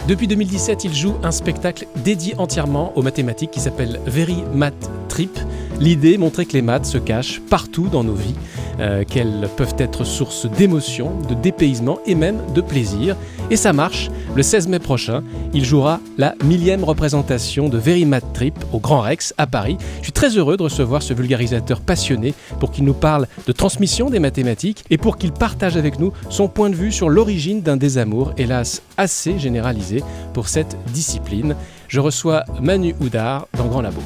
Depuis 2017, il joue un spectacle dédié entièrement aux mathématiques qui s'appelle Very Math Trip. L'idée, montrer que les maths se cachent partout dans nos vies, qu'elles peuvent être source d'émotion, de dépaysement et même de plaisir. Et ça marche. Le 16 mai prochain, il jouera la 1000e représentation de Very Math Trip au Grand Rex à Paris. Je suis très heureux de recevoir ce vulgarisateur passionné pour qu'il nous parle de transmission des mathématiques et pour qu'il partage avec nous son point de vue sur l'origine d'un désamour, hélas assez généralisé pour cette discipline. Je reçois Manu Houdard dans Grand Labo.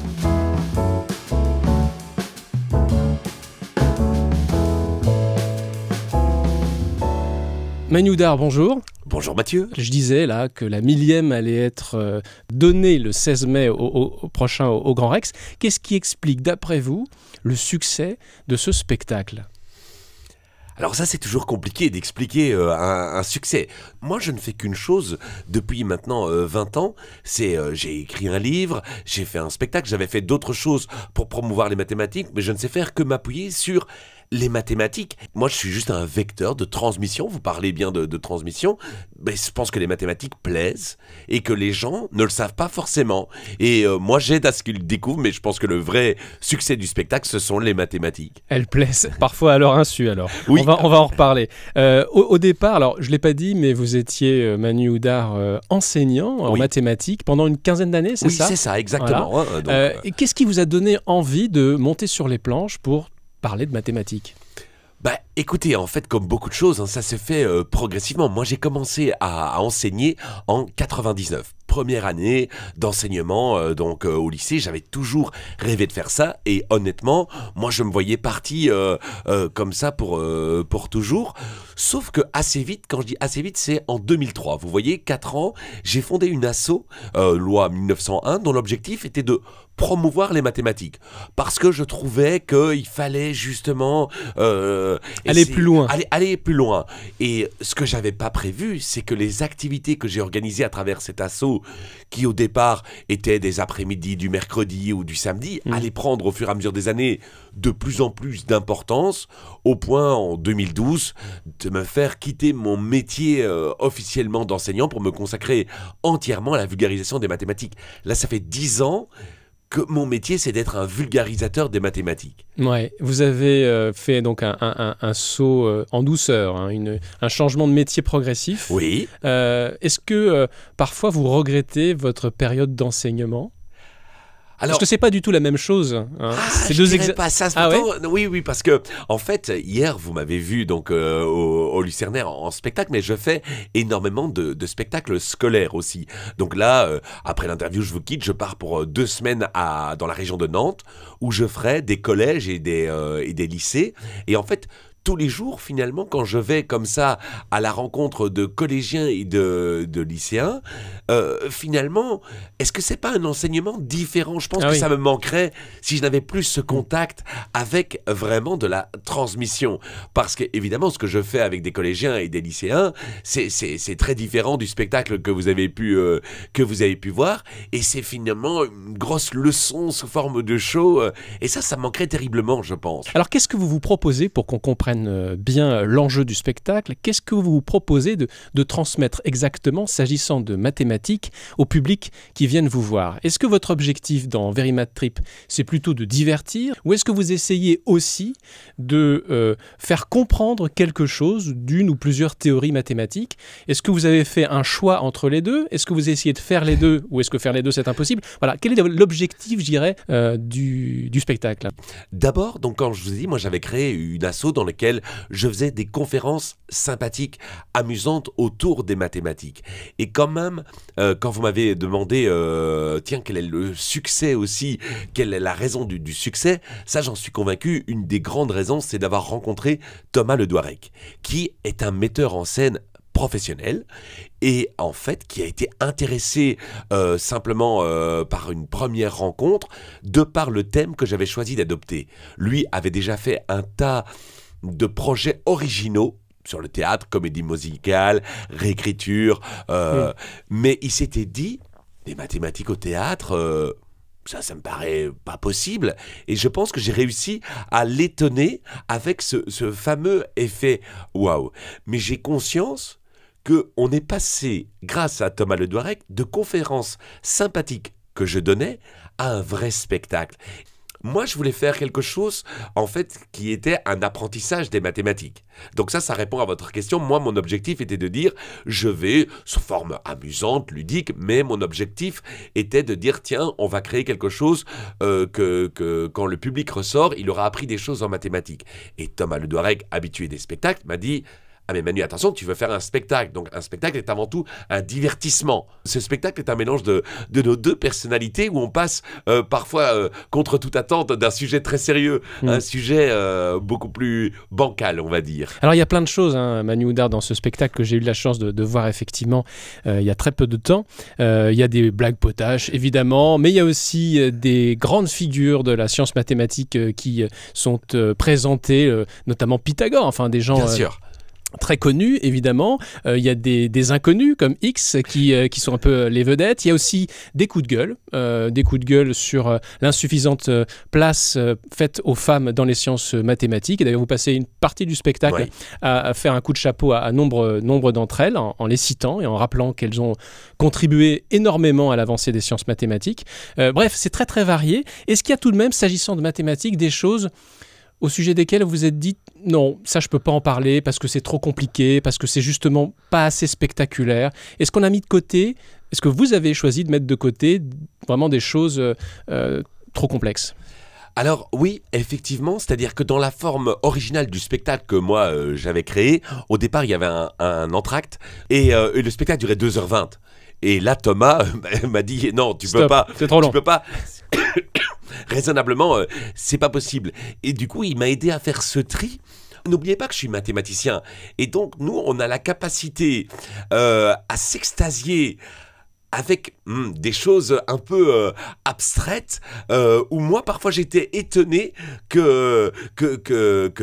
Manu Houdard, bonjour. Bonjour Mathieu. Je disais là que la 1000e allait être donnée le 16 mai prochain au Grand Rex. Qu'est-ce qui explique, d'après vous, le succès de ce spectacle ? Alors ça, c'est toujours compliqué d'expliquer un succès. Moi, je ne fais qu'une chose depuis maintenant 20 ans, c'est j'ai écrit un livre, j'ai fait un spectacle, j'avais fait d'autres choses pour promouvoir les mathématiques, mais je ne sais faire que m'appuyer sur les mathématiques. Moi, je suis juste un vecteur de transmission. Vous parlez bien de transmission. Mais je pense que les mathématiques plaisent et que les gens ne le savent pas forcément. Et moi, j'aide à ce qu'ils le découvrent, mais je pense que le vrai succès du spectacle, ce sont les mathématiques. Elles plaisent, parfois à leur insu alors. Oui. On va en reparler. Au départ, alors je ne l'ai pas dit, mais vous étiez, Manu Houdard, enseignant en mathématiques pendant une quinzaine d'années, c'est ça ? Oui, c'est ça, exactement. Voilà. Et qu'est-ce qui vous a donné envie de monter sur les planches pour parler de mathématiques ? Écoutez, en fait, comme beaucoup de choses, ça s'est fait progressivement. Moi, j'ai commencé à enseigner en 99. Première année d'enseignement au lycée, j'avais toujours rêvé de faire ça et honnêtement, moi je me voyais parti comme ça pour toujours. Sauf que assez vite, quand je dis assez vite, c'est en 2003. Vous voyez, 4 ans, j'ai fondé une asso, loi 1901, dont l'objectif était de promouvoir les mathématiques. Parce que je trouvais qu'il fallait justement aller plus loin. Aller plus loin. Et ce que j'avais pas prévu, c'est que les activités que j'ai organisées à travers cet asso, qui au départ étaient des après-midi du mercredi ou du samedi, allaient prendre au fur et à mesure des années de plus en plus d'importance, au point en 2012 de me faire quitter mon métier officiellement d'enseignant pour me consacrer entièrement à la vulgarisation des mathématiques. Là, ça fait 10 ans que mon métier, c'est d'être un vulgarisateur des mathématiques. Ouais, vous avez fait donc un saut en douceur, un changement de métier progressif. Oui. Est-ce que parfois vous regrettez votre période d'enseignement ? Alors, parce que c'est pas du tout la même chose. C'est deux pas ça. Oui, parce que en fait, hier vous m'avez vu donc au Lucernaire en spectacle, mais je fais énormément de spectacles scolaires aussi. Donc là, après l'interview, je vous quitte, je pars pour 2 semaines dans la région de Nantes, où je ferai des collèges et des lycées. Et en fait, tous les jours, finalement, quand je vais comme ça à la rencontre de collégiens et de lycéens, finalement, est-ce que c'est pas un enseignement différent ? Je pense que ça me manquerait si je n'avais plus ce contact avec vraiment de la transmission. Parce que, évidemment, ce que je fais avec des collégiens et des lycéens, c'est très différent du spectacle que vous avez pu voir. Et c'est finalement une grosse leçon sous forme de show. Et ça me manquerait terriblement, je pense. Alors, qu'est-ce que vous vous proposez pour qu'on comprenne bien l'enjeu du spectacle? Qu'est-ce que vous vous proposez de transmettre exactement s'agissant de mathématiques au public qui viennent vous voir? Est-ce que votre objectif dans Very Math Trip, c'est plutôt de divertir, ou est-ce que vous essayez aussi de faire comprendre quelque chose d'une ou plusieurs théories mathématiques? Est-ce que vous avez fait un choix entre les deux? Est-ce que vous essayez de faire les deux, ou est-ce que faire les deux c'est impossible? Voilà, quel est l'objectif, je dirais, du spectacle? D'abord, donc quand je vous ai dit, moi j'avais créé une asso dans laquelle je faisais des conférences sympathiques, amusantes autour des mathématiques. Et quand même, quand vous m'avez demandé, tiens, quel est le succès aussi, quelle est la raison du succès, ça j'en suis convaincu, une des grandes raisons, c'est d'avoir rencontré Thomas Le Doirec, qui est un metteur en scène professionnel et en fait qui a été intéressé simplement par une première rencontre de par le thème que j'avais choisi d'adopter. Lui avait déjà fait un tas de projets originaux sur le théâtre, comédie musicale, réécriture, mais il s'était dit, des mathématiques au théâtre, ça me paraît pas possible, et je pense que j'ai réussi à l'étonner avec ce fameux effet waouh. Mais j'ai conscience qu'on est passé, grâce à Thomas Le Douarec, de conférences sympathiques que je donnais à un vrai spectacle. Moi, je voulais faire quelque chose, en fait, qui était un apprentissage des mathématiques. Donc ça répond à votre question. Moi, mon objectif était de dire, je vais, sous forme amusante, ludique, mais mon objectif était de dire, tiens, on va créer quelque chose que quand le public ressort, il aura appris des choses en mathématiques. Et Thomas Le Douarec, habitué des spectacles, m'a dit... Ah mais Manu, attention, tu veux faire un spectacle. Donc un spectacle est avant tout un divertissement. Ce spectacle est un mélange de nos deux personnalités où on passe parfois contre toute attente d'un sujet très sérieux, un sujet beaucoup plus bancal, on va dire. Alors il y a plein de choses, hein, Manu Oudard, dans ce spectacle que j'ai eu la chance de voir effectivement il y a très peu de temps. Il y a des blagues potaches, évidemment, mais il y a aussi des grandes figures de la science mathématique qui sont présentées, notamment Pythagore, enfin des gens... Bien sûr. Très connus, évidemment. Il y a des inconnus comme X qui sont un peu les vedettes. Il y a aussi des coups de gueule sur l'insuffisante place faite aux femmes dans les sciences mathématiques. Et d'ailleurs, vous passez une partie du spectacle à faire un coup de chapeau à nombre d'entre elles en les citant et en rappelant qu'elles ont contribué énormément à l'avancée des sciences mathématiques. Bref, c'est très très varié. Est-ce qu'il y a tout de même, s'agissant de mathématiques, des choses au sujet desquelles vous vous êtes dit non, ça je peux pas en parler parce que c'est trop compliqué, parce que c'est justement pas assez spectaculaire? Est-ce qu'on a mis de côté, est-ce que vous avez choisi de mettre de côté vraiment des choses trop complexes? Alors oui, effectivement, c'est-à-dire que dans la forme originale du spectacle que moi j'avais créé, au départ il y avait un entracte et le spectacle durait 2h20. Et là Thomas m'a dit non, tu peux pas, c'est trop long. Tu peux pas. Raisonnablement, c'est pas possible. Et du coup, il m'a aidé à faire ce tri. N'oubliez pas que je suis mathématicien. Et donc, nous, on a la capacité à s'extasier avec des choses un peu abstraites, où moi, parfois, j'étais étonné que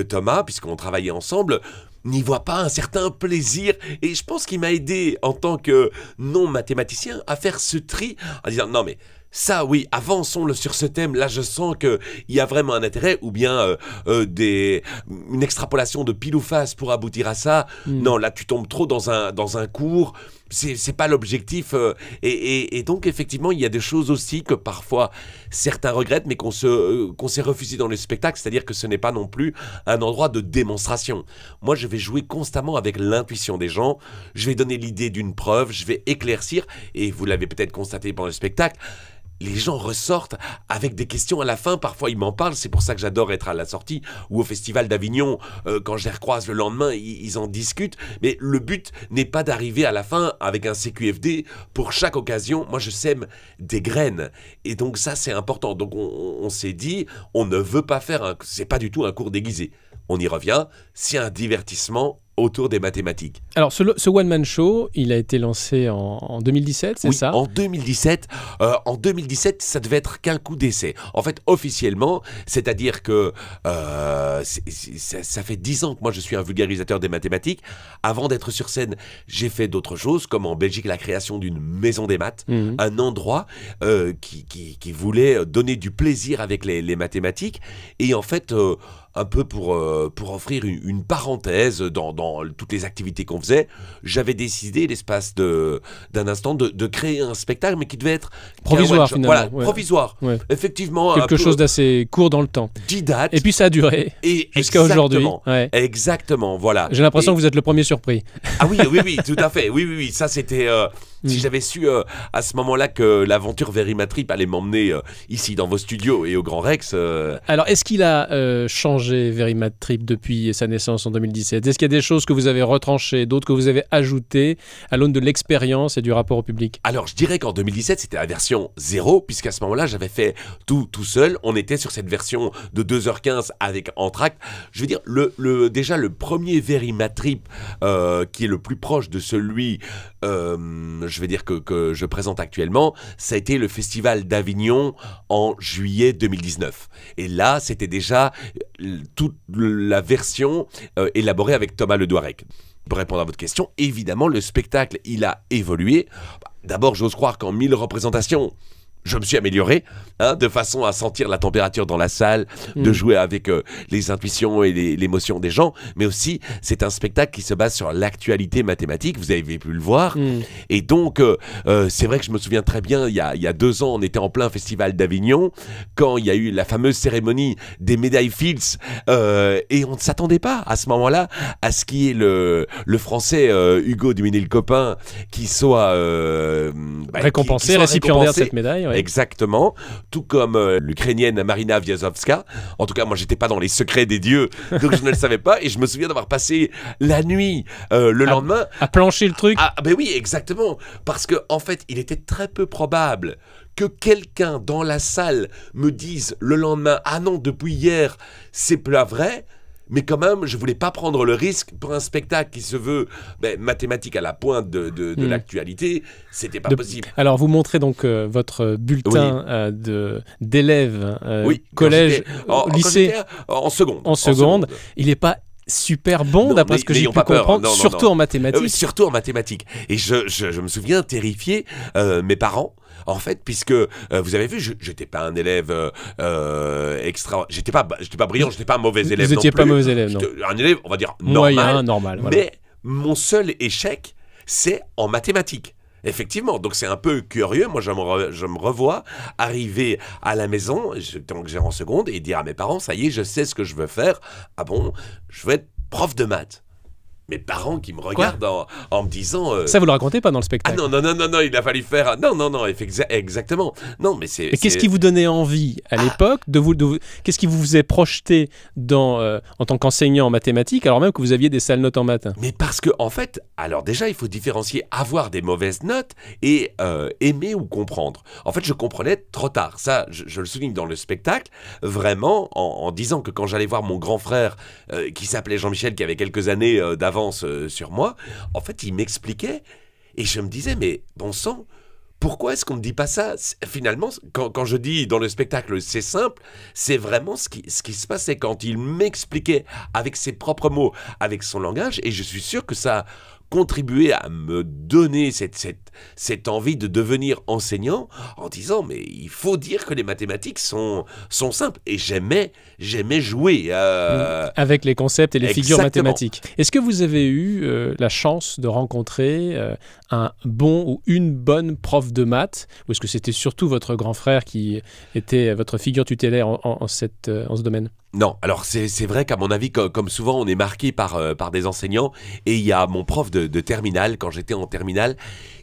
Thomas, puisqu'on travaillait ensemble, n'y voit pas un certain plaisir. Et je pense qu'il m'a aidé, en tant que non-mathématicien, à faire ce tri, en disant, non mais... Ça, oui, avançons sur ce thème. Là, je sens qu'il y a vraiment un intérêt, ou bien une extrapolation de pile ou face pour aboutir à ça. Non, là, tu tombes trop dans un cours. C'est pas l'objectif. Et donc, effectivement, il y a des choses aussi que parfois certains regrettent, mais qu'on s'est refusé dans le spectacle. C'est-à-dire que ce n'est pas non plus un endroit de démonstration. Moi, je vais jouer constamment avec l'intuition des gens. Je vais donner l'idée d'une preuve. Je vais éclaircir. Et vous l'avez peut-être constaté pendant le spectacle. Les gens ressortent avec des questions à la fin, parfois ils m'en parlent, c'est pour ça que j'adore être à la sortie ou au Festival d'Avignon, quand je les recroise le lendemain, ils en discutent, mais le but n'est pas d'arriver à la fin avec un CQFD pour chaque occasion. Moi je sème des graines, et donc ça c'est important. Donc on s'est dit, on ne veut pas faire, c'est pas du tout un cours déguisé, on y revient, c'est un divertissement autour des mathématiques. Alors, ce one-man show, il a été lancé en 2017, c'est ça? Oui, en 2017. En 2017, ça devait être qu'un coup d'essai. En fait, officiellement, c'est-à-dire que ça fait 10 ans que moi, je suis un vulgarisateur des mathématiques. Avant d'être sur scène, j'ai fait d'autres choses, comme en Belgique, la création d'une maison des maths, un endroit qui voulait donner du plaisir avec les mathématiques. Et en fait... un peu pour offrir une parenthèse dans toutes les activités qu'on faisait, j'avais décidé, l'espace d'un instant, de créer un spectacle, mais qui devait être... provisoire, finalement. Voilà, provisoire. Ouais. Effectivement. Quelque chose d'assez court dans le temps. 10 dates. Et puis ça a duré jusqu'à aujourd'hui. Ouais. Exactement, voilà. J'ai l'impression que vous êtes le premier surpris. Ah oui, tout à fait. Oui, ça c'était... Si j'avais su à ce moment-là que l'aventure Verimatrip allait m'emmener ici dans vos studios et au Grand Rex... Alors, est-ce qu'il a changé Verimatrip depuis sa naissance en 2017? Est-ce qu'il y a des choses que vous avez retranchées, d'autres que vous avez ajoutées à l'aune de l'expérience et du rapport au public? Alors, je dirais qu'en 2017, c'était la version 0, puisqu'à ce moment-là, j'avais fait tout seul. On était sur cette version de 2h15 avec entracte. Je veux dire, déjà, le premier Verimatrip, qui est le plus proche de celui... je vais dire que je présente actuellement, ça a été le Festival d'Avignon en juillet 2019. Et là, c'était déjà toute la version élaborée avec Thomas Le Douarec. Pour répondre à votre question, évidemment, le spectacle, il a évolué. D'abord, j'ose croire qu'en 1000 représentations, je me suis amélioré, de façon à sentir la température dans la salle, de jouer avec les intuitions et l'émotion des gens, mais aussi c'est un spectacle qui se base sur l'actualité mathématique, vous avez pu le voir, et donc c'est vrai que je me souviens très bien, il y a 2 ans, on était en plein festival d'Avignon, quand il y a eu la fameuse cérémonie des médailles Fields, et on ne s'attendait pas à ce moment-là à ce qui est le français Hugo Duménil-Copin qui soit récompensé, récipiendaire de cette médaille. Ouais. Exactement, tout comme l'Ukrainienne Marina Viazovska. En tout cas, moi, j'étais pas dans les secrets des dieux, donc je ne le savais pas. Et je me souviens d'avoir passé la nuit le lendemain à plancher le truc. Ben oui, exactement, parce que en fait, il était très peu probable que quelqu'un dans la salle me dise le lendemain, ah non, depuis hier, c'est pas vrai. Mais quand même, je voulais pas prendre le risque pour un spectacle qui se veut mathématique à la pointe de l'actualité. C'était pas possible. Alors, vous montrez donc votre bulletin d'élèves collège, lycée. En seconde. En seconde. Il n'est pas super bon, d'après ce que j'ai pu comprendre, surtout en mathématiques. Surtout en mathématiques. Et je me souviens terrifié mes parents. En fait, puisque vous avez vu, j'étais pas un élève extra, j'étais pas brillant, j'étais pas un mauvais élève. Vous n'étiez pas mauvais élève, non. Un élève, on va dire normal. Voilà. Mais mon seul échec, c'est en mathématiques. Effectivement, donc c'est un peu curieux. Moi, je me revois arriver à la maison, tant que j'ai en seconde, et dire à mes parents, ça y est, je sais ce que je veux faire. Ah bon, je veux être prof de maths. Mes parents qui me regardent en me disant... Ça, vous le racontez pas dans le spectacle? Ah non, il a fallu faire... Non, exactement. Non, mais c'est... Et qu'est-ce qui vous donnait envie à l'époque qu'est-ce qui vous faisait projeter en tant qu'enseignant en mathématiques, alors même que vous aviez des sales notes en maths? Mais parce que, en fait, alors déjà, il faut différencier avoir des mauvaises notes et aimer ou comprendre. En fait, je comprenais trop tard. Ça, je le souligne dans le spectacle, vraiment, en disant que quand j'allais voir mon grand frère, qui s'appelait Jean-Michel, qui avait quelques années d'avance sur moi, en fait, il m'expliquait et je me disais, mais bon sang, pourquoi est-ce qu'on ne dit pas ça? Finalement, quand je dis dans le spectacle, c'est simple, c'est vraiment ce qui se passait quand il m'expliquait avec ses propres mots, avec son langage, et je suis sûr que ça a contribué à me donner cette envie de devenir enseignant en disant, mais il faut dire que les mathématiques sont simples. Et j'aimais jouer. Avec les concepts et les figures mathématiques. Est-ce que vous avez eu la chance de rencontrer un bon ou une bonne prof de maths, ou est-ce que c'était surtout votre grand frère qui était votre figure tutélaire en ce domaine? Non, alors c'est vrai qu'à mon avis, comme souvent, on est marqué par des enseignants, et il y a mon prof de terminale, quand j'étais en terminale,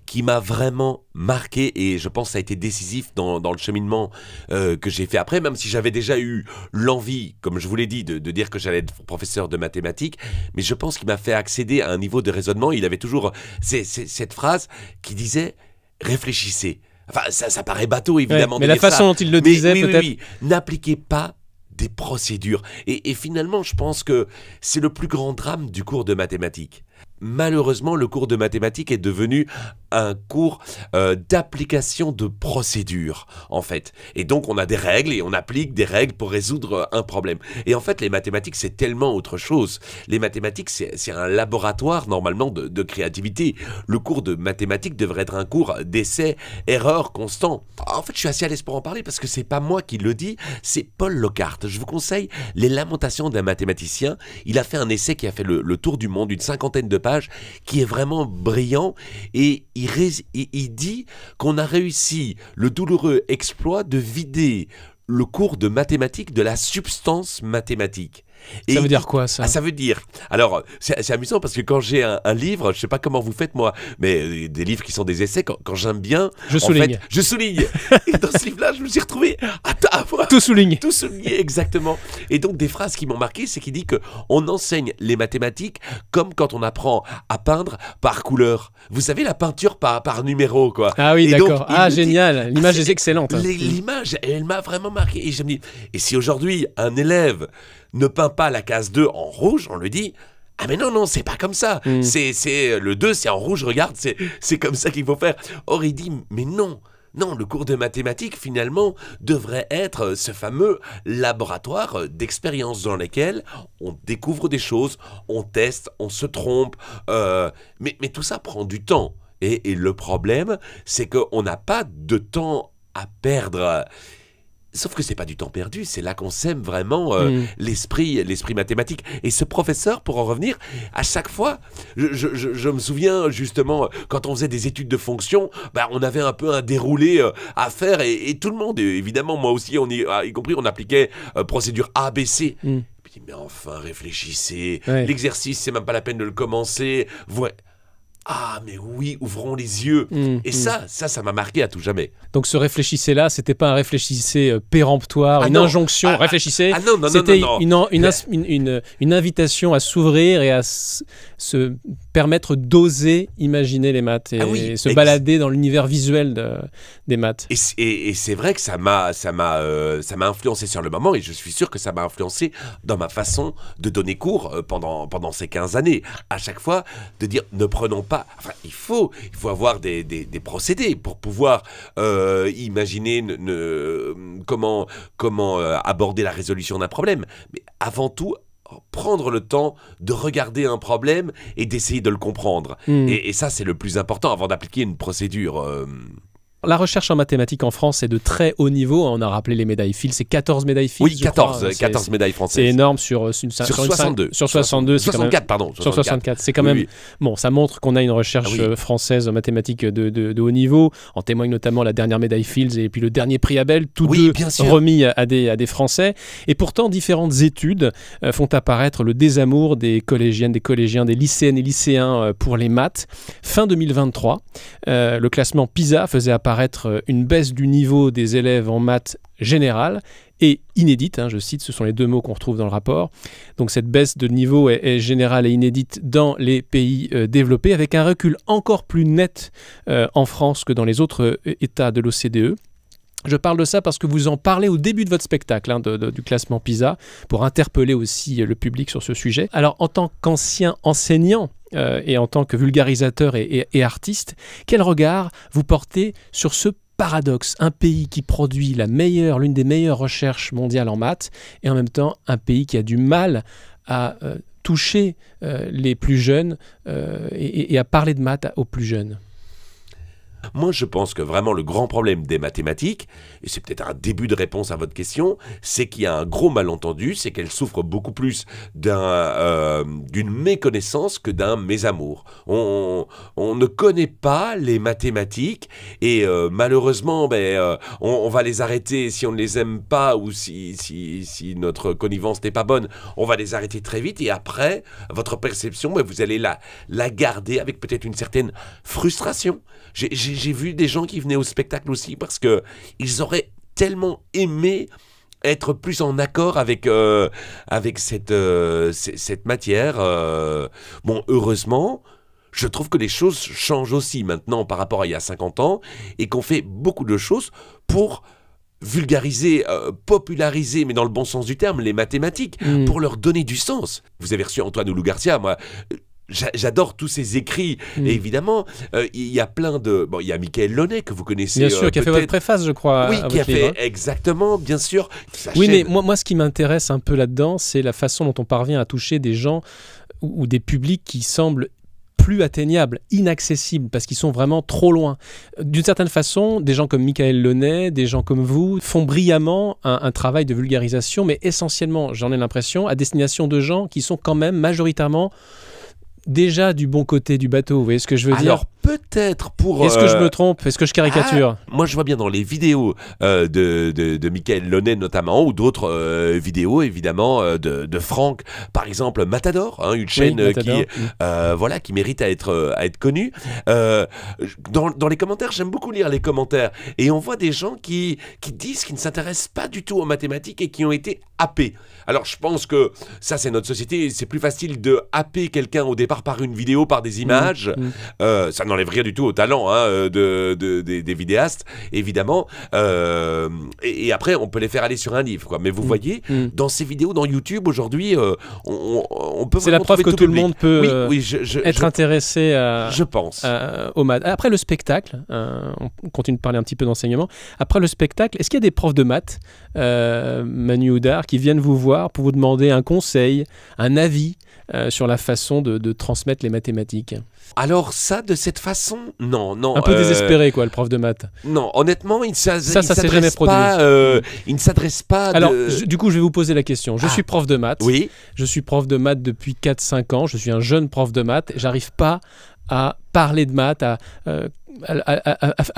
qui m'a vraiment marqué, et je pense que ça a été décisif dans le cheminement que j'ai fait après, même si j'avais déjà eu l'envie, comme je vous l'ai dit, de dire que j'allais être professeur de mathématiques, mais je pense qu'il m'a fait accéder à un niveau de raisonnement. Il avait toujours cette phrase qui disait « réfléchissez ». Enfin, ça paraît bateau, évidemment. Mais la façon dont il le disait, peut-être... Oui. N'appliquez pas des procédures. Et finalement, je pense que c'est le plus grand drame du cours de mathématiques. Malheureusement, le cours de mathématiques est devenu un cours d'application de procédures, en fait. Et donc, on a des règles et on applique des règles pour résoudre un problème. Et en fait, les mathématiques, c'est tellement autre chose. Les mathématiques, c'est un laboratoire, normalement, de créativité. Le cours de mathématiques devrait être un cours d'essai, erreur constant. En fait, je suis assez à l'aise pour en parler parce que c'est pas moi qui le dis, c'est Paul Lockhart. Je vous conseille Les Lamentations d'un mathématicien. Il a fait un essai qui a fait le tour du monde, une 50aine de pages, qui est vraiment brillant, et il dit qu'on a réussi le douloureux exploit de vider le cours de mathématiques de la substance mathématique. Ça veut dire quoi, ça? Ça veut dire... Alors, c'est amusant parce que quand j'ai un livre, je sais pas comment vous faites, moi, mais des livres qui sont des essais, quand j'aime bien... Je souligne. Je souligne. Et dans ce livre-là, je me suis retrouvé à tout souligner. Tout souligner, exactement. Et donc, des phrases qui m'ont marqué, c'est qu'il dit qu'on enseigne les mathématiques comme quand on apprend à peindre par couleur. Vous savez, la peinture par numéro, quoi. Ah oui, d'accord. Ah, génial. L'image est excellente. L'image, elle m'a vraiment marqué. Et je me dis, et si aujourd'hui, un élève ne peint pas la case 2 en rouge, on lui dit « Ah mais non, c'est pas comme ça. C'est le 2, c'est en rouge, regarde, c'est comme ça qu'il faut faire. » Or, il dit « Mais non, le cours de mathématiques, finalement, devrait être ce fameux laboratoire d'expérience dans lequel on découvre des choses, on teste, on se trompe, mais tout ça prend du temps. Et le problème, c'est qu'on n'a pas de temps à perdre. Sauf que c'est pas du temps perdu, c'est là qu'on sème vraiment l'esprit mathématique. Et ce professeur, pour en revenir, à chaque fois, je me souviens justement, quand on faisait des études de fonction, on avait un peu un déroulé à faire et tout le monde, évidemment, moi aussi, y compris, on appliquait procédure ABC. Puis, mais enfin, réfléchissez, l'exercice, c'est même pas la peine de le commencer. Ah, mais oui, ouvrons les yeux. Ça m'a marqué à tout jamais. Donc ce réfléchissez-là, c'était pas un réfléchissez péremptoire, une injonction, réfléchissez. Non, c'était non. une invitation à s'ouvrir et à se permettre d'oser imaginer les maths et se balader dans l'univers visuel des maths. Et c'est vrai que ça m'a influencé sur le moment, et je suis sûr que ça m'a influencé dans ma façon de donner cours pendant ces 15 années. À chaque fois, de dire, ne prenons pas... Enfin, il faut avoir des procédés pour pouvoir imaginer comment aborder la résolution d'un problème. Mais avant tout, prendre le temps de regarder un problème et d'essayer de le comprendre. Et ça, c'est le plus important avant d'appliquer une procédure. La recherche en mathématiques en France est de très haut niveau. On a rappelé les médailles Fields, c'est 14 médailles Fields. Oui, 14 médailles françaises. C'est énorme sur 62. Sur 62, 64, pardon. Sur 64, c'est quand même... Bon, ça montre qu'on a une recherche française en mathématiques de haut niveau. En témoigne notamment la dernière médaille Fields et puis le dernier prix Abel, tous deux remis à des Français. Et pourtant, différentes études font apparaître le désamour des collégiennes, des collégiens, des lycéennes et lycéens pour les maths. Fin 2023, le classement PISA faisait apparaître une baisse du niveau des élèves en maths générale et inédite, je cite, ce sont les deux mots qu'on retrouve dans le rapport. Donc cette baisse de niveau est générale et inédite dans les pays développés, avec un recul encore plus net en France que dans les autres États de l'OCDE. Je parle de ça parce que vous en parlez au début de votre spectacle, du classement PISA, pour interpeller aussi le public sur ce sujet. Alors, en tant qu'ancien enseignant et en tant que vulgarisateur et artiste, quel regard vous portez sur ce paradoxe? Un pays qui produit l'une des meilleures recherches mondiales en maths, et en même temps un pays qui a du mal à toucher les plus jeunes et à parler de maths aux plus jeunes. Moi, je pense que vraiment le grand problème des mathématiques, et c'est peut-être un début de réponse à votre question, c'est qu'il y a un gros malentendu, c'est qu'elles souffrent beaucoup plus d'une méconnaissance que d'un mésamour. On ne connaît pas les mathématiques et malheureusement, on va les arrêter si on ne les aime pas ou si notre connivence n'est pas bonne, on va les arrêter très vite et après, votre perception, vous allez la garder avec peut-être une certaine frustration. J'ai vu des gens qui venaient au spectacle aussi parce qu'ils auraient tellement aimé être plus en accord avec cette matière. Bon, heureusement, je trouve que les choses changent aussi maintenant par rapport à il y a 50 ans et qu'on fait beaucoup de choses pour vulgariser, populariser, mais dans le bon sens du terme, les mathématiques, pour leur donner du sens. Vous avez reçu Antoine Oulou-Garcia, moi... J'adore tous ces écrits, et évidemment, il y a plein de... Bon, il y a Michael Launay, que vous connaissez. Bien sûr, qui a fait votre préface, je crois. Oui, qui a fait, exactement, bien sûr. Oui, mais moi, ce qui m'intéresse un peu là-dedans, c'est la façon dont on parvient à toucher des gens ou des publics qui semblent plus atteignables, inaccessibles, parce qu'ils sont vraiment trop loin. D'une certaine façon, des gens comme Michael Launay, des gens comme vous, font brillamment un travail de vulgarisation, mais essentiellement, j'en ai l'impression, à destination de gens qui sont quand même majoritairement déjà du bon côté du bateau, vous voyez ce que je veux dire? Alors peut-être pour... Est-ce que je me trompe? Est-ce que je caricature? Moi je vois bien dans les vidéos de Michael Launay notamment, ou d'autres vidéos évidemment de Franck, par exemple Matador, une chaîne Matador, qui mérite à être connue. Dans les commentaires, j'aime beaucoup lire les commentaires, et on voit des gens qui disent qu'ils ne s'intéressent pas du tout aux mathématiques et qui ont été happés. Alors je pense que ça c'est notre société, c'est plus facile de happer quelqu'un au départ par une vidéo, par des images, ça n'enlève rien du tout au talent des vidéastes, évidemment, et après on peut les faire aller sur un livre, quoi. Mais vous voyez, dans ces vidéos, dans YouTube aujourd'hui, on peut... C'est la preuve que tout le monde peut être intéressé je pense. Au maths. Après le spectacle, on continue de parler un petit peu d'enseignement, après le spectacle, est-ce qu'il y a des profs de maths, Manu Houdard, qui viennent vous voir pour vous demander un conseil, un avis, sur la façon de transmettre les mathématiques? Alors ça, de cette façon, non. Un peu désespéré, quoi, le prof de maths. Non, honnêtement, il ne s'adresse pas... Alors, du coup, je vais vous poser la question. Je suis prof de maths. Oui. Je suis prof de maths depuis 4-5 ans. Je suis un jeune prof de maths. J'arrive pas à parler de maths, à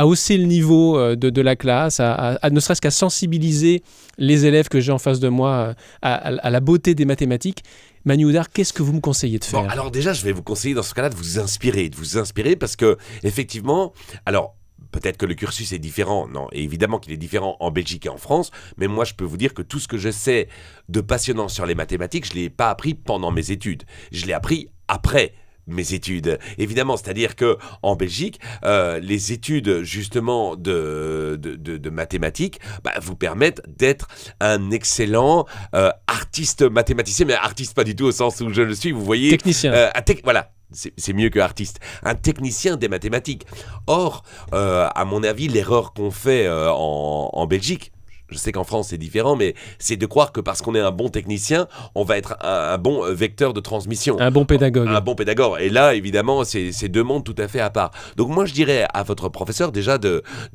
hausser le niveau de la classe, ne serait-ce qu'à sensibiliser les élèves que j'ai en face de moi à la beauté des mathématiques. Manu Houdard, qu'est-ce que vous me conseillez de faire? Bon, alors déjà, je vais vous conseiller dans ce cas-là de vous inspirer parce que, effectivement, alors... Peut-être que le cursus est différent, non, et évidemment qu'il est différent en Belgique et en France, mais moi je peux vous dire que tout ce que je sais de passionnant sur les mathématiques, je ne l'ai pas appris pendant mes études, je l'ai appris après mes études, évidemment, c'est-à-dire que en Belgique, les études justement de mathématiques vous permettent d'être un excellent artiste mathématicien, mais artiste pas du tout au sens où je le suis, vous voyez. Technicien. Voilà. C'est mieux que artiste, un technicien des mathématiques. Or, à mon avis, l'erreur qu'on fait en Belgique, je sais qu'en France c'est différent, mais c'est de croire que parce qu'on est un bon technicien, on va être un bon vecteur de transmission. Un bon pédagogue. Un bon pédagogue. Et là, évidemment, c'est deux mondes tout à fait à part. Donc moi, je dirais à votre professeur déjà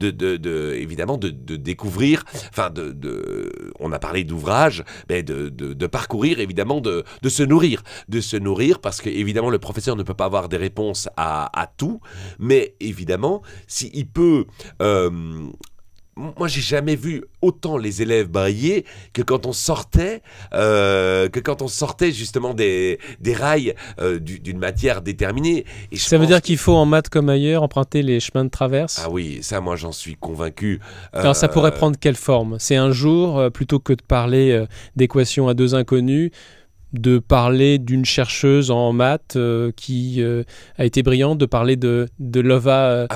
évidemment de découvrir, on a parlé d'ouvrages, mais de parcourir, évidemment, de se nourrir. De se nourrir parce que, évidemment, le professeur ne peut pas avoir des réponses à tout, mais évidemment, s'il peut... Moi, j'ai jamais vu autant les élèves briller que quand on sortait justement des rails d'une matière déterminée. Et ça veut dire qu'il faut en maths comme ailleurs emprunter les chemins de traverse? Ah oui, ça, moi, j'en suis convaincu. Alors, ça pourrait prendre quelle forme? C'est un jour, plutôt que de parler d'équations à deux inconnus, de parler d'une chercheuse en maths qui a été brillante, de parler de Lova...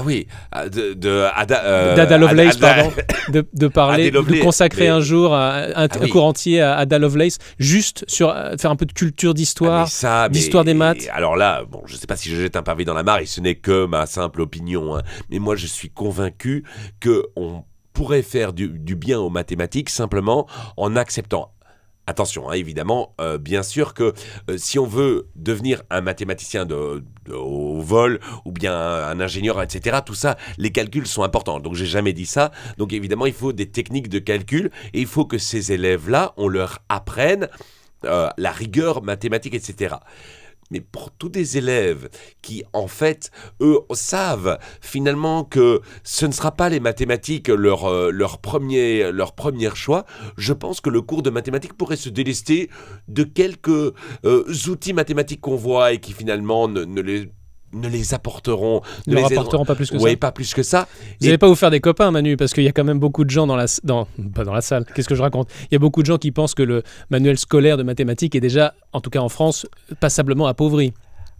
d'Ada Lovelace, pardon. De parler, de consacrer un jour un cours entier à Ada Lovelace, juste faire un peu de culture d'histoire, d'histoire des maths. Alors là, bon, je ne sais pas si je jette un pavé dans la mare, et ce n'est que ma simple opinion, hein, mais moi je suis convaincu qu'on pourrait faire du bien aux mathématiques simplement en acceptant. Attention, hein, évidemment, bien sûr que si on veut devenir un mathématicien au vol ou bien un ingénieur, etc., tout ça, les calculs sont importants. Donc, j'ai jamais dit ça. Donc, évidemment, il faut des techniques de calcul et il faut que ces élèves-là, on leur apprenne la rigueur mathématique, etc. Mais pour tous des élèves qui, en fait, eux, savent finalement que ce ne sera pas les mathématiques leur premier choix, je pense que le cours de mathématiques pourrait se délester de quelques outils mathématiques qu'on voit et qui finalement ne les apporteront. Ne leur apporteront pas plus que ça. Oui, pas plus que ça. Vous n'allez pas vous faire des copains, Manu, parce qu'il y a quand même beaucoup de gens pas dans la salle. Qu'est-ce que je raconte? Il y a beaucoup de gens qui pensent que le manuel scolaire de mathématiques est déjà, en tout cas en France, passablement appauvri.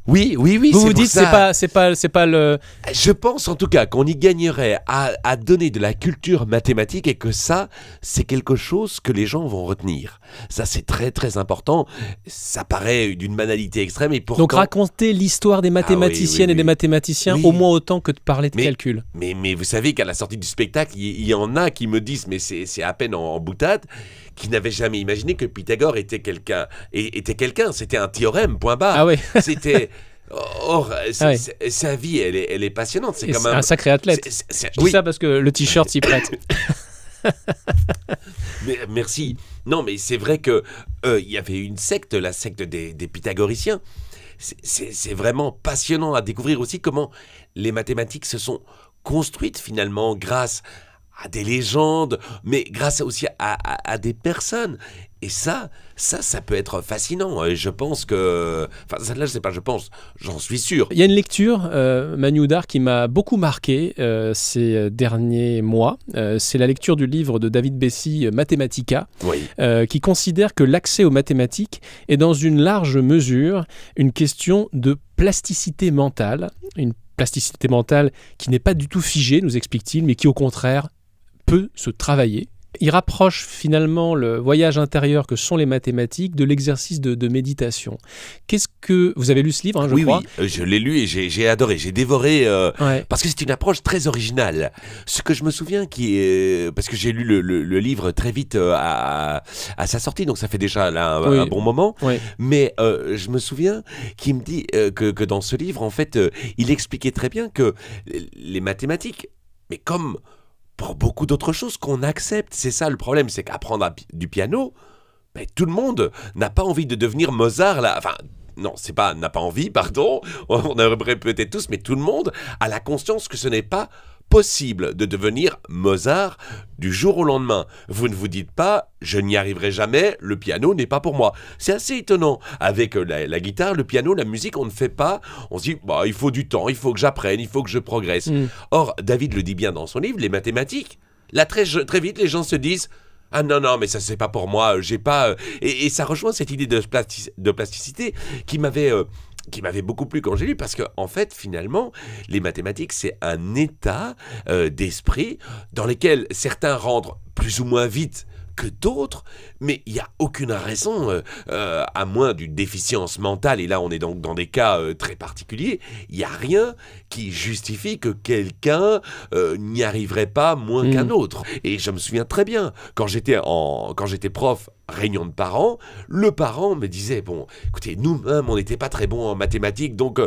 Oui. Vous dites c'est pas le. Je pense en tout cas qu'on y gagnerait à donner de la culture mathématique et que ça, c'est quelque chose que les gens vont retenir. Ça, c'est très très important. Ça paraît d'une banalité extrême et pourtant. Donc raconter l'histoire des mathématiciennes et des mathématiciens au moins autant que de parler de calcul. Mais vous savez qu'à la sortie du spectacle, il y en a qui me disent, mais c'est à peine en boutade, qui n'avaient jamais imaginé que Pythagore était quelqu'un. C'était un théorème, point barre. Ah oui. C'était. Or, sa vie, elle est passionnante. C'est un sacré athlète. Je dis ça parce que le t-shirt s'y prête. Merci. Non, mais c'est vrai que il y avait une secte, la secte des pythagoriciens. C'est vraiment passionnant à découvrir aussi comment les mathématiques se sont construites finalement grâce à des légendes, mais grâce aussi à des personnes. Et ça peut être fascinant. Et je pense que... Enfin, là, je sais pas, je pense, j'en suis sûr. Il y a une lecture, Manu Houdard, qui m'a beaucoup marqué ces derniers mois. C'est la lecture du livre de David Bessy, Mathematica, qui considère que l'accès aux mathématiques est dans une large mesure une question de plasticité mentale. Une plasticité mentale qui n'est pas du tout figée, nous explique-t-il, mais qui au contraire peut se travailler. Il rapproche finalement le voyage intérieur que sont les mathématiques de l'exercice de méditation. Qu'est-ce que... Vous avez lu ce livre, hein, je crois. Oui, je l'ai lu et j'ai adoré, j'ai dévoré, parce que c'est une approche très originale. Ce que je me souviens, parce que j'ai lu le livre très vite à sa sortie, donc ça fait déjà là, un bon moment, mais je me souviens qu'il me dit que dans ce livre, en fait, il expliquait très bien que les mathématiques, mais comme pour beaucoup d'autres choses qu'on accepte, c'est ça le problème, c'est qu'apprendre du piano, ben, tout le monde n'a pas envie de devenir Mozart, là. Enfin, non, c'est pas n'a pas envie, pardon, on aimerait peut-être tous, mais tout le monde a la conscience que ce n'est pas possible de devenir Mozart du jour au lendemain. Vous ne vous dites pas « je n'y arriverai jamais, le piano n'est pas pour moi ». C'est assez étonnant. Avec la guitare, le piano, la musique, on ne fait pas. On se dit bah, « il faut du temps, il faut que j'apprenne, il faut que je progresse ». Or, David le dit bien dans son livre, les mathématiques, là très vite les gens se disent « ah non, mais ça c'est pas pour moi, j'ai pas… » Et ça rejoint cette idée de plasticité qui m'avait beaucoup plu quand j'ai lu, parce que en fait, finalement, les mathématiques, c'est un état d'esprit dans lequel certains rentrent plus ou moins vite que d'autres, mais il n'y a aucune raison, à moins d'une déficience mentale, et là on est donc dans des cas très particuliers, il n'y a rien qui justifie que quelqu'un n'y arriverait pas moins qu'un autre. Et je me souviens très bien, quand j'étais prof, réunion de parents, le parent me disait, bon, écoutez, nous-mêmes, on n'était pas très bons en mathématiques, donc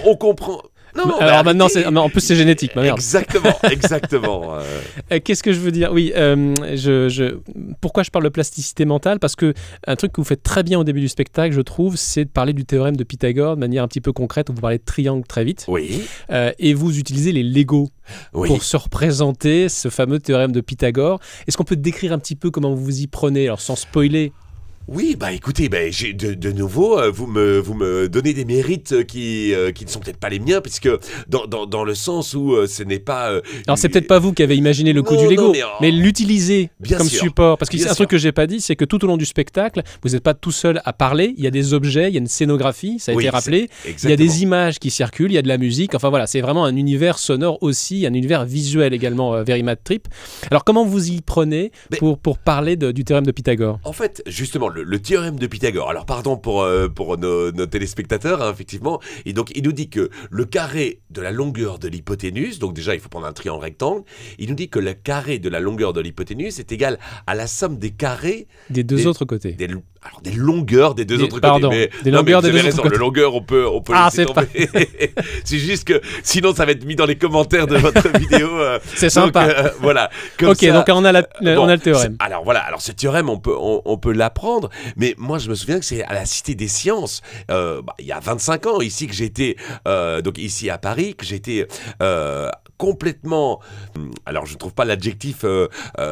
on comprend… Non, alors maintenant, en plus c'est génétique, ma merde. Exactement. Qu'est-ce que je veux dire? Oui, pourquoi je parle de plasticité mentale? Parce que un truc que vous faites très bien au début du spectacle, je trouve, c'est de parler du théorème de Pythagore de manière un petit peu concrète, où vous parlez de triangle très vite. Oui. Et vous utilisez les Legos pour se représenter ce fameux théorème de Pythagore. Est-ce qu'on peut décrire un petit peu comment vous vous y prenez, alors sans spoiler? Oui, bah écoutez, de nouveau, vous me donnez des mérites qui ne sont peut-être pas les miens, puisque dans le sens où ce n'est pas… Alors c'est peut-être pas vous qui avez imaginé le coup du Lego, mais l'utiliser comme support. Parce que c'est un truc que j'ai pas dit, c'est que tout au long du spectacle, vous n'êtes pas tout seul à parler, il y a des objets, il y a une scénographie, ça a été rappelé, il y a des images qui circulent, il y a de la musique, enfin voilà, c'est vraiment un univers sonore aussi, un univers visuel également, Very Mad Trip. Alors comment vous y prenez pour parler du théorème de Pythagore? En fait, justement, le théorème de Pythagore, alors pardon pour nos téléspectateurs, hein, effectivement, et donc il nous dit que le carré de la longueur de l'hypoténuse, donc déjà il faut prendre un triangle rectangle, il nous dit que le carré de la longueur de l'hypoténuse est égal à la somme des carrés des deux autres côtés. Des longueurs des deux autres côtés. Mais, des longueurs des deux autres côtés. Le longueur, on peut laisser tomber. C'est juste que sinon ça va être mis dans les commentaires de votre vidéo. C'est sympa. Voilà. Ok, donc on a le théorème. Alors voilà, ce théorème, on peut l'apprendre, mais moi je me souviens que c'est à la Cité des Sciences, il y a 25 ans, ici que j'étais, donc ici à Paris, que j'étais complètement, alors je ne trouve pas l'adjectif…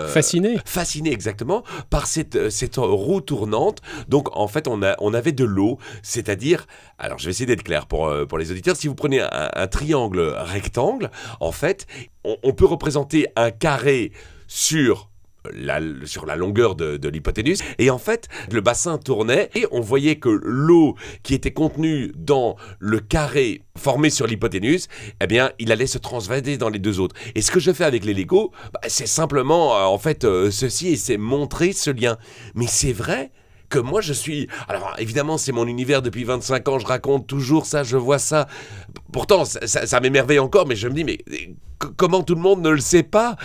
fasciné. Fasciné, exactement, par cette roue tournante. Donc en fait on avait de l'eau, c'est-à-dire, alors je vais essayer d'être clair pour les auditeurs, si vous prenez un triangle rectangle, en fait on peut représenter un carré sur la longueur de l'hypoténuse, et en fait le bassin tournait et on voyait que l'eau qui était contenue dans le carré formé sur l'hypoténuse, eh bien il allait se transvaser dans les deux autres. Et ce que je fais avec les Legos, c'est simplement en fait ceci, et c'est montrer ce lien. Mais c'est vrai que moi je suis… Alors évidemment c'est mon univers depuis 25 ans, je raconte toujours ça, je vois ça. Pourtant ça m'émerveille encore, mais je me dis mais comment tout le monde ne le sait pas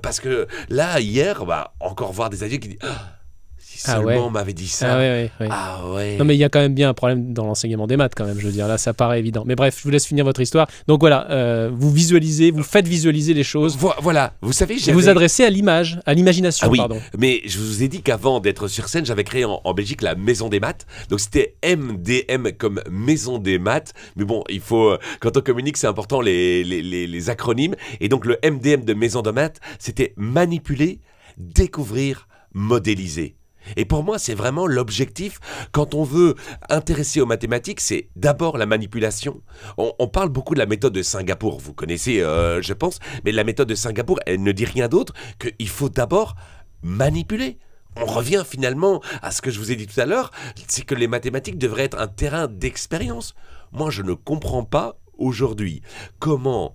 parce que là hier, encore voir des adultes qui disent si seulement on m'avait dit ça. Ah ouais. Non mais il y a quand même bien un problème dans l'enseignement des maths quand même, je veux dire, là ça paraît évident. Mais bref, je vous laisse finir votre histoire. Donc voilà, vous faites visualiser les choses. Voilà, vous savez, vous vous adressez à l'image, à l'imagination, pardon. Mais je vous ai dit qu'avant d'être sur scène, j'avais créé en Belgique la Maison des Maths. Donc c'était MDM comme Maison des Maths. Mais bon, il faut, quand on communique, c'est important les acronymes. Et donc le MDM de Maison des Maths, c'était manipuler, découvrir, modéliser. Et pour moi, c'est vraiment l'objectif quand on veut intéresser aux mathématiques, c'est d'abord la manipulation. On parle beaucoup de la méthode de Singapour, vous connaissez, je pense, mais la méthode de Singapour, elle ne dit rien d'autre qu'il faut d'abord manipuler. On revient finalement à ce que je vous ai dit tout à l'heure, c'est que les mathématiques devraient être un terrain d'expérience. Moi, je ne comprends pas aujourd'hui, comment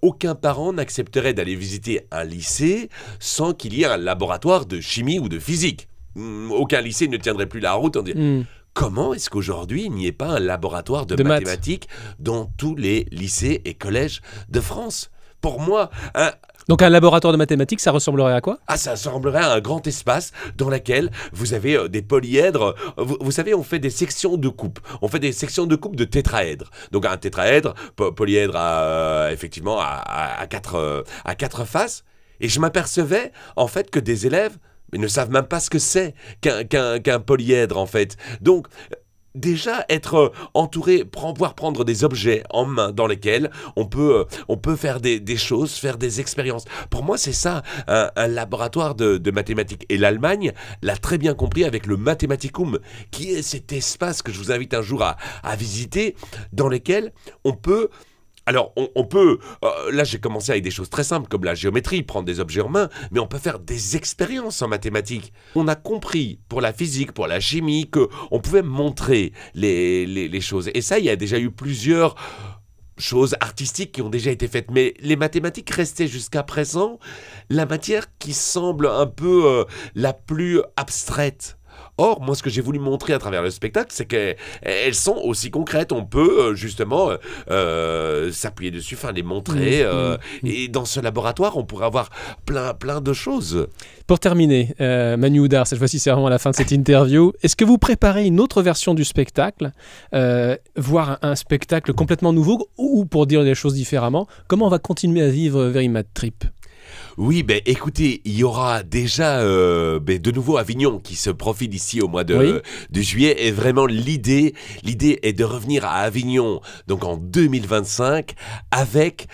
aucun parent n'accepterait d'aller visiter un lycée sans qu'il y ait un laboratoire de chimie ou de physique. Aucun lycée ne tiendrait plus la route en disant... Comment est-ce qu'aujourd'hui, il n'y ait pas un laboratoire de mathématiques dans tous les lycées et collèges de France? Pour moi... Donc un laboratoire de mathématiques, ça ressemblerait à quoi? Ça ressemblerait à un grand espace dans lequel vous avez des polyèdres. Vous savez, on fait des sections de coupe. On fait des sections de coupe de tétraèdres. Donc un tétraèdre, polyèdre effectivement à quatre faces. Et je m'apercevais en fait que des élèves ne savent même pas ce que c'est qu'un polyèdre en fait. Donc... Déjà, être entouré, pouvoir prendre des objets en main dans lesquels on peut faire des choses, faire des expériences. Pour moi, c'est ça, un laboratoire de mathématiques. Et l'Allemagne l'a très bien compris avec le Mathematicum, qui est cet espace que je vous invite un jour à visiter, dans lequel on peut... Alors, on peut, là j'ai commencé avec des choses très simples comme la géométrie, prendre des objets en main, mais on peut faire des expériences en mathématiques. On a compris pour la physique, pour la chimie, qu'on pouvait montrer les choses. Et ça, il y a déjà eu plusieurs choses artistiques qui ont déjà été faites. Mais les mathématiques restaient jusqu'à présent la matière qui semble un peu la plus abstraite. Or, moi, ce que j'ai voulu montrer à travers le spectacle, c'est qu'elles sont aussi concrètes. On peut justement s'appuyer dessus, les montrer. Et dans ce laboratoire, on pourrait avoir plein de choses. Pour terminer, Manu Houdard, cette fois-ci, c'est vraiment la fin de cette interview. Est-ce que vous préparez une autre version du spectacle, voire un spectacle complètement nouveau, ou pour dire les choses différemment, comment on va continuer à vivre Very Mad Trip ? Oui, écoutez, il y aura déjà de nouveau Avignon qui se profile ici au mois de juillet. Et vraiment, l'idée est de revenir à Avignon, donc en 2025, avec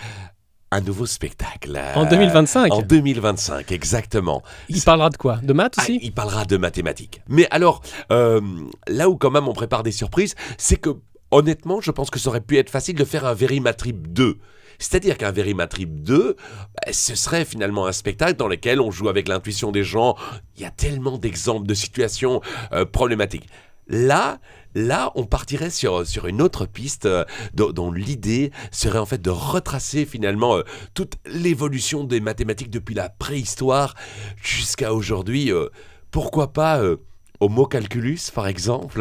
un nouveau spectacle. En 2025 ? En 2025, exactement. Il parlera de quoi ? De maths aussi ? Il parlera de mathématiques. Mais alors, là où quand même on prépare des surprises, c'est que, honnêtement, je pense que ça aurait pu être facile de faire un Very Mad Trip 2. C'est-à-dire qu'un Very Mad Trip 2, ce serait finalement un spectacle dans lequel on joue avec l'intuition des gens. Il y a tellement d'exemples de situations problématiques. Là, on partirait sur une autre piste dont l'idée serait en fait de retracer finalement toute l'évolution des mathématiques depuis la préhistoire jusqu'à aujourd'hui. Pourquoi pas... Homo calculus, par exemple,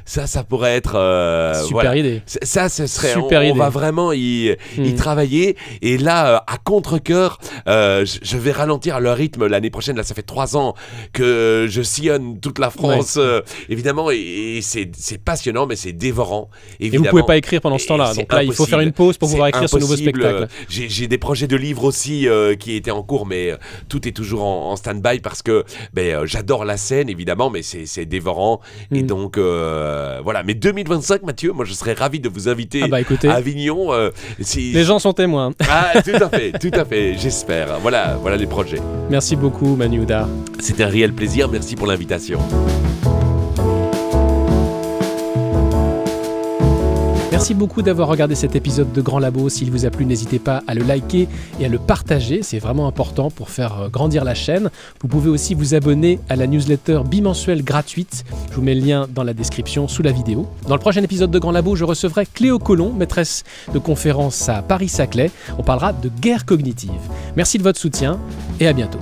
ça pourrait être... Super idée. Ça, ce serait... On va vraiment y travailler. Et là, à contre-cœur, je vais ralentir le rythme l'année prochaine. Là, ça fait 3 ans que je sillonne toute la France, évidemment. Et c'est passionnant, mais c'est dévorant, évidemment. Et vous ne pouvez pas écrire pendant ce temps-là. Donc là, il faut faire une pause pour pouvoir écrire ce nouveau spectacle. J'ai des projets de livres aussi qui étaient en cours, mais tout est toujours en stand-by parce que j'adore la scène, évidemment, mais c'est dévorant. Et donc, voilà. Mais 2025, Mathieu, moi, je serais ravi de vous inviter à Avignon. Les gens sont témoins. Tout à fait, j'espère. Voilà les projets. Merci beaucoup, Manu Houdard. C'était un réel plaisir. Merci pour l'invitation. Merci beaucoup d'avoir regardé cet épisode de Grand Labo. S'il vous a plu, n'hésitez pas à le liker et à le partager. C'est vraiment important pour faire grandir la chaîne. Vous pouvez aussi vous abonner à la newsletter bimensuelle gratuite. Je vous mets le lien dans la description sous la vidéo. Dans le prochain épisode de Grand Labo, je recevrai Cléo Collomb, maîtresse de conférence à Paris-Saclay. On parlera de guerre cognitive. Merci de votre soutien et à bientôt.